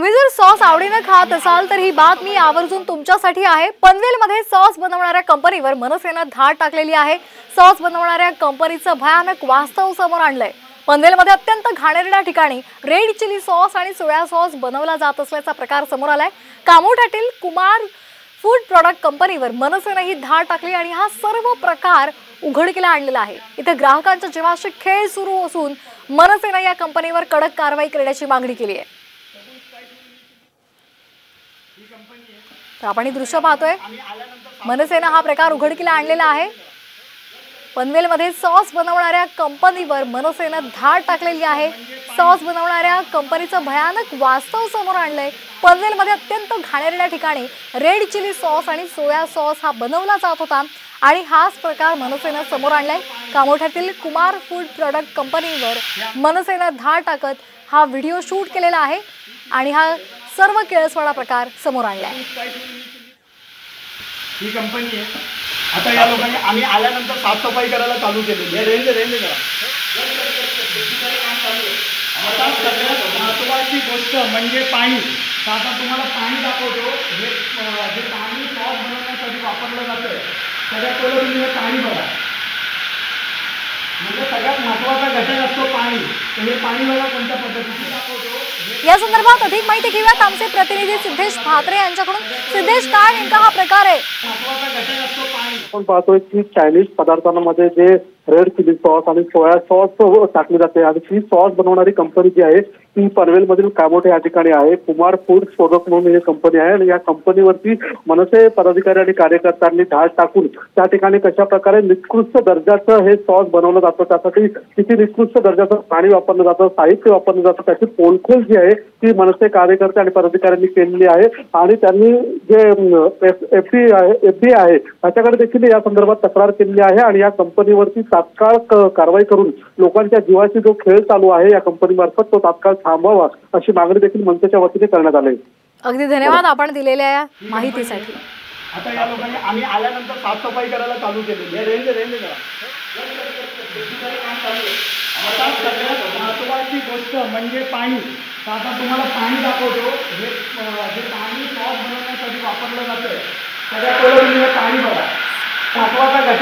तुम्ही जर सॉस आवडीने खात असाल तर ही बातमी आवर्जून तुमच्यासाठी आहे। पनवेलमध्ये सॉस बनवणाऱ्या कंपनीवर मनसेने धाड टाकलेली आहे। सॉस बनवणाऱ्या कंपनीचं भयानक वास्तव समोर आणलंय। पनवेलमध्ये अत्यंत घाणेरड्या ठिकाणी रेड चिली सॉस आणि सोया सॉस बनवला जात असल्याचा प्रकार समोर आलाय। कामोठ्यातील कुमार फूड प्रोडक्ट कंपनीवर मनसेने ही धाड टाकली आणि हा सर्व प्रकार उघडकीला आणलेला आहे। इथे ग्राहकांच्या जीवाशी खेळ सुरू असून मनसेने या कंपनीवर कडक कारवाई करण्याची मागणी केली आहे। तर आपण ही दृश्य पाहतोय, मनसेने हा प्रकार उघडकीला आणलेला आहे। पनवेलमध्ये सॉस बनवणाऱ्या कंपनीवर मनसेने धाड टाकलेली आहे। सॉस बनवणाऱ्या कंपनीचं भयानक वास्तव समोर आणलंय। पनवेलमध्ये अत्यंत घाणेरड्या ठिकाणी रेड चिली सॉस आणि सोया सॉस हा बनवला जात होता आणि हाच प्रकार मनसेने समोर आणलाय। कामोठ्यातील कुमार फूड प्रोडक्ट कंपनीवर मनसेने धाड टाकत हा व्हिडिओ शूट केलेला आहे आणि हा सर्व केळसवाडा प्रकार समोर आणलाय। ही कंपनी आहे। आता या लोकांनी आम्ही आल्यानंतर साफसफाई करायला चालू केलेली आहे। रेंज करा। आता सगळ्यात महत्त्वाची गोष्ट म्हणजे पाणी। आता तुम्हाला पाणी दाखवतो। हे जे पाणी सॉस बनवण्यासाठी वापरलं जातं सगळ्यात पहिलं तुम्ही हे पाणी बघा। म्हणजे सगळ्यात महत्त्वाचा घटक असतो पाणी। तर हे पाणी बघा कोणत्या पद्धतीने दाखवतो। या संदर्भात अधिक माहिती घेऊयात आमचे प्रतिनिधी सिद्धेश भात्रे यांच्याकडून। सिद्धेश, काय नेमका हा प्रकार आहे? महत्त्वाचा घटक असतो पाणी। आपण पाहतोय की चायनीज पदार्थांमध्ये जे रेड चिली सॉस आणि सोया सॉस टाकले जाते आणि ही सॉस बनवणारी कंपनी जी आहे ती पनवेलमधील कामोठे या ठिकाणी आहे। कुमार फूड प्रोडक्ट म्हणून ही कंपनी आहे आणि या कंपनीवरती मनसे पदाधिकारी आणि कार्यकर्त्यांनी धाड टाकून त्या ठिकाणी कशा प्रकारे निकृष्ट दर्जाचं हे सॉस बनवलं जातं, त्यासाठी किती निकृष्ट दर्जाचं पाणी वापरलं जातं, साहित्य वापरलं जातं, त्याची पोलखोल जी आहे ती मनसे कार्यकर्ते आणि पदाधिकाऱ्यांनी केलेली आहे आणि त्यांनी जे एफडी आहे त्याच्याकडे देखील या संदर्भात तक्रार केलेली आहे आणि या कंपनीवरती तात्काळ कारवाई करून लोकांच्या जीवाशी जो खेळ चालू आहे या कंपनीमार्फत तो तात्काळ थांबवावा अशी मागणी देखील मनसेच्या वतीने करण्यात आली। अगदी धन्यवाद आपण दिलेल्या या माहितीसाठी। आता या लोकांनी आम्ही आल्यानंतर साफसफाई करायला चालू केलेली आहे। रेंज करा। आता सगळ्यात महत्त्वाची गोष्ट म्हणजे पाणी। आता तुम्हाला पाणी दाखवतो। हे जे पाणी सॉस बनवण्यासाठी वापरलं जातं सगळ्यात पहिलं तुम्ही हे पाणी बघा। महत्त्वाचा घटक